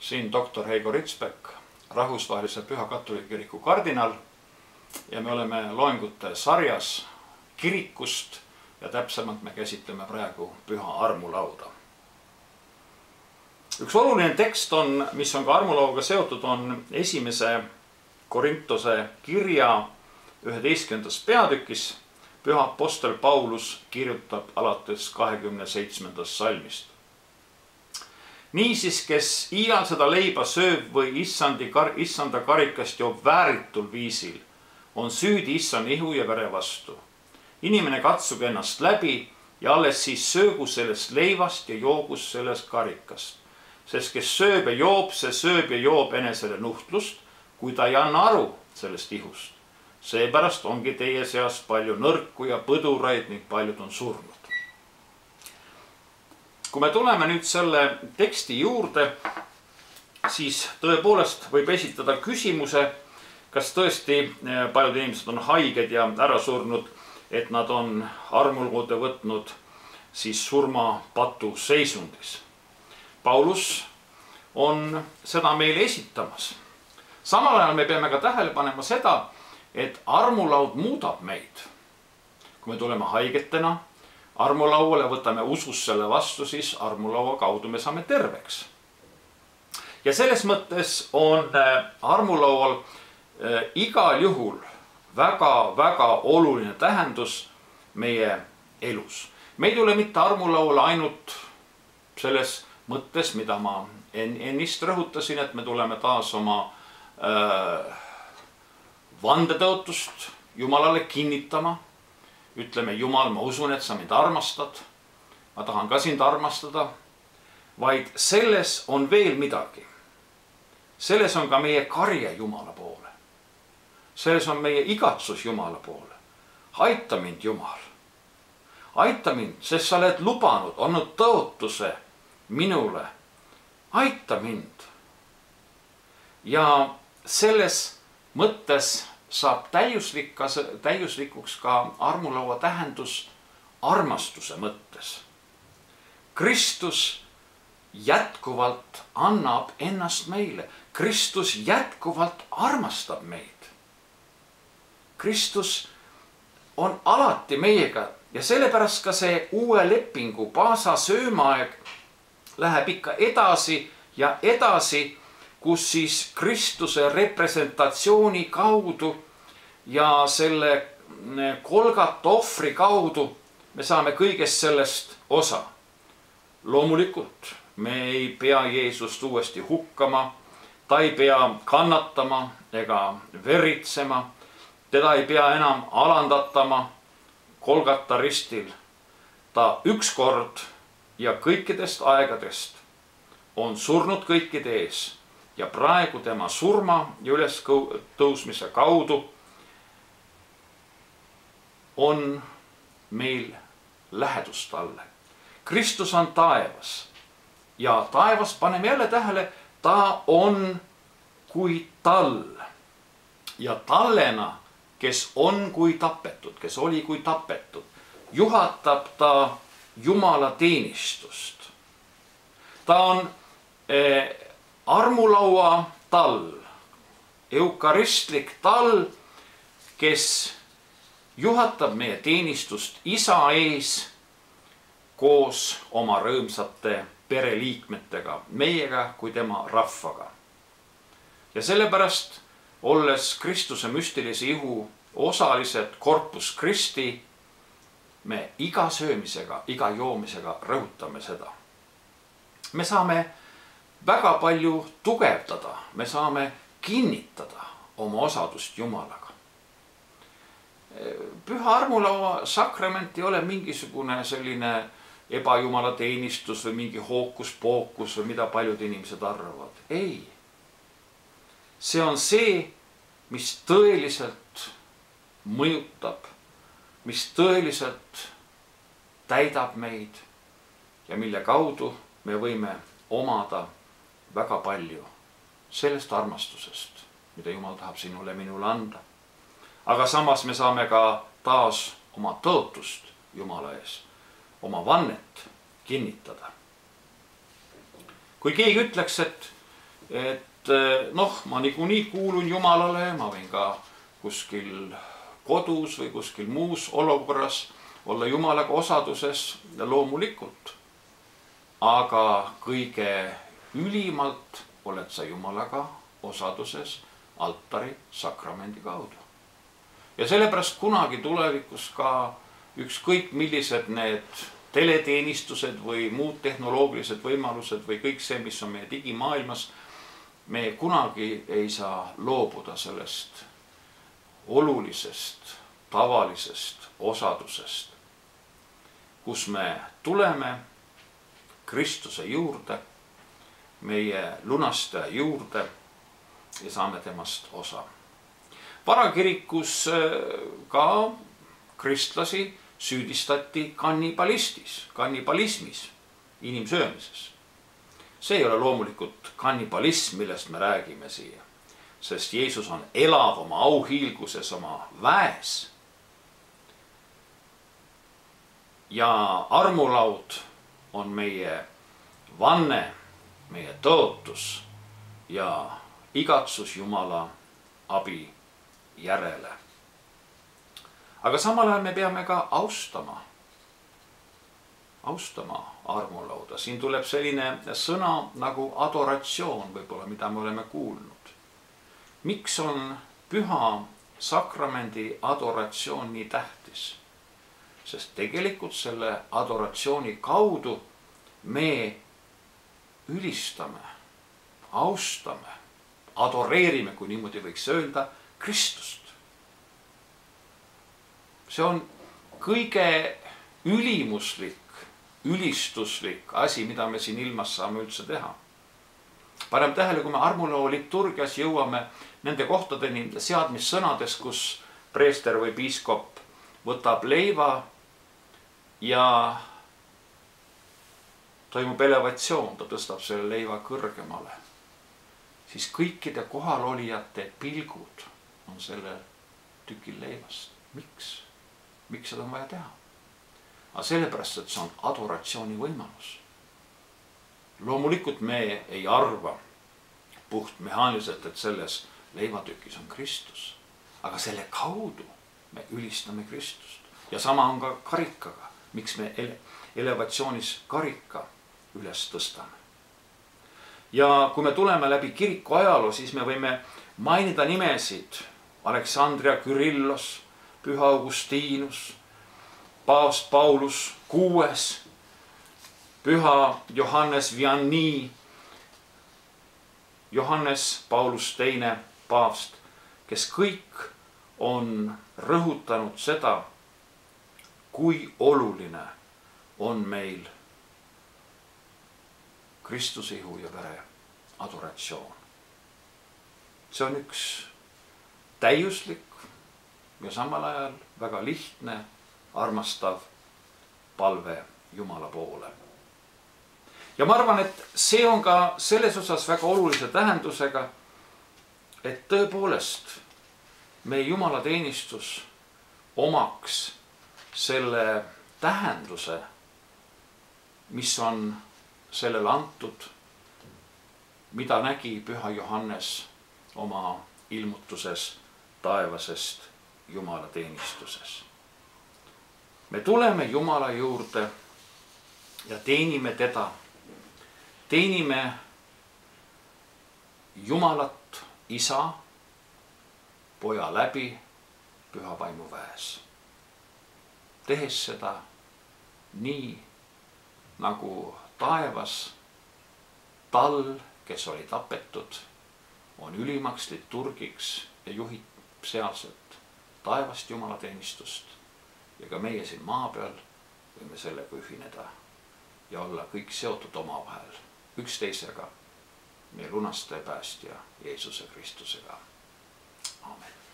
siin doktor Heigo Ritsbek, rahvusvahelise Püha Katoliku Kiriku kardinal ja me oleme loengute sarjas kirikust ja täpsemalt me käsitleme praegu Püha Armulauda. Üks oluline tekst on, mis on ka armulauaga seotud, on esimese Korintuse kirja 11. peatükis. Püha apostel Paulus kirjutab alates 27. salmist. Niisiis, kes iial seda leiba sööb või issanda karikast joob vääritul viisil, on süüdi issand ihu ja vere vastu. Inimene katsub ennast läbi ja alles siis söögu sellest leivast ja joogus sellest karikast. Sest kes sööb ja joob, see sööb ja joob enesele nuhtlust, kui ta ei anna aru sellest ihust. Seepärast ongi teie seas palju nõrku ja põduraid ning paljud on surnud. Kui me tuleme nüüd selle teksti juurde, siis tõepoolest võib esitada küsimuse, kas tõesti paljud inimesed on haiged ja ära surnud, et nad on armulauda võtnud siis surmapatu seisundis. Paulus on seda meile esitamas. Samal ajal me peame ka tähele panema seda, et armulaud muudab meid. Kui me tuleme haigetena armulauale, võtame usus selle vastu, siis armulaua kaudu me saame terveks. Ja selles mõttes on armulaual igal juhul väga oluline tähendus meie elus. Me ei tule mitte armulauale ainult selles mõttes, mida ma ennist rõhutasin, et me tuleme taas oma vandetõotust Jumalale kinnitama. Ütleme, Jumal, ma usun, et sa mind armastad. Ma tahan ka sind armastada. Vaid selles on veel midagi. Selles on ka meie karje Jumala poole. Selles on meie igatsus Jumala poole. Aita mind, Jumal. Aita mind, sest sa oled lubanud, andnud tõotuse minule. Aita mind. Ja selles mõttes saab täiuslikuks ka armulaua tähendus armastuse mõttes. Kristus jätkuvalt annab ennast meile. Kristus jätkuvalt armastab meid. Kristus on alati meiega ja sellepärast ka see uue lepingu paasa söömaaeg läheb ikka edasi ja edasi, kus siis Kristuse representatsiooni kaudu ja selle Golgata ohvri kaudu me saame kõigest sellest osa. Loomulikult me ei pea Jeesust uuesti hukkama, ta ei pea kannatama ega veritsema, teda ei pea enam alandatama Golgata ristil. Ta ükskord ja kõikidest aegadest on surnud kõikide ees ja praegu tema surma ja ülestõusmise kaudu on meil lähedus talle. Kristus on taevas ja taevas, paneme jälle tähele, ta on kui tall ja tallena, kes on kui tapetud, kes oli kui tapetud, juhatab ta Jumala teenistust. Ta on armulaua tall, eukaristlik tall, kes juhatab meie teenistust Isa ees koos oma rõõmsate pereliikmetega, meiega kui tema rahvaga. Ja sellepärast, olles Kristuse müstilise ihu osalised Corpus Christi, me iga söömisega, iga joomisega rõhutame seda. Me saame väga palju tugevdada, me saame kinnitada oma osadust Jumalaga. Püha armulaua sakrament ei ole mingisugune selline ebajumala teenistus või mingi hookus-pookus või mida paljud inimesed arvavad. Ei. See on see, mis tõeliselt mõjutab, mis tõeliselt täidab meid ja mille kaudu me võime omada väga palju sellest armastusest, mida Jumal tahab sinule ja minule anda. Aga samas me saame ka taas oma tõotust Jumala ees, oma vannet kinnitada. Kui keegi ütleks, et et noh, ma niikuinii kuulun Jumalale, ma võin ka kuskil kodus või kuskil muus olukorras olla Jumalaga osaduses loomulikult. Aga kõige ülimalt oled sa Jumalaga osaduses altari sakramendi kaudu. Ja sellepärast kunagi tulevikus ka ükskõik millised need teleteenistused või muud tehnoloogilised võimalused või kõik see, mis on meie digimaailmas, me kunagi ei saa loobuda sellest olulisest, tavalisest osadusest, kus me tuleme Kristuse juurde, meie lunastaja juurde ja saame temast osa. Varakirikus ka kristlasi süüdistati kannibalismis, inimsöömises. See ei ole loomulikult kannibalism, millest me räägime siia, sest Jeesus on elav oma auhiilguses, oma väes. Ja armulaud on meie vanne, meie tõotus ja igatsus Jumala abi järele. Aga samal ajal me peame ka austama armulauda. Siin tuleb selline sõna nagu adoratsioon võib-olla, mida me oleme kuulnud. Miks on püha sakramendi adoratsioon nii tähtis? Sest tegelikult selle adoratsiooni kaudu me ülistame, austame, adoreerime, kui niimoodi võiks öelda, Kristust. See on kõige ülimuslik, ülistuslik asi, mida me siin ilmas saame üldse teha. Paneme tähele, kui me armulao liturgias jõuame nende kohtadeni seadmissõnades, kus preester või piiskop võtab leiva ja toimub elevatsioon, ta tõstab selle leiva kõrgemale, siis kõikide kohalolijate pilgud on sellel tükil leivast. Miks? Miks seda on vaja teha? Aga sellepärast, et see on adoratsiooni võimalus. Loomulikult me ei arva puht mehaaniliselt, et selles leivatükis on Kristus. Aga selle kaudu me ülistame Kristust. Ja sama on ka karikaga. Miks me elevatsioonis karika üles tõstame? Ja kui me tuleme läbi kiriku ajaloo, siis me võime mainida nimesid Aleksandria Kürillos, Püha Augustinus, Paavst Paulus VI, Püha Johannes Vianney, Johannes Paulus II paavst, kes kõik on rõhutanud seda, kui oluline on meil Kristuse ihu ja vere adoratsioon. See on üks täiuslik ja samal ajal väga lihtne, armastav palve Jumala poole. Ja ma arvan, et see on ka selles osas väga olulise tähendusega, et tõepoolest meie Jumala teenistus omaks selle tähenduse, mis on sellele antud, mida nägi Püha Johannes oma ilmutuses taevasest Jumala teenistuses. Me tuleme Jumala juurde ja teenime teda. Teenime Jumalat Isa, Poja läbi Püha Vaimu väes. Tehes seda nii, nagu taevas tal, kes oli tapetud, on ülimaks liturgiks ja juhib sealset taevast Jumalateenistust. Ja ka meie siin maa peal võime sellega ühineda ja olla kõik seotud omavahel üksteisega, meie lunastaja päästja Jeesuse Kristusega. Aamen.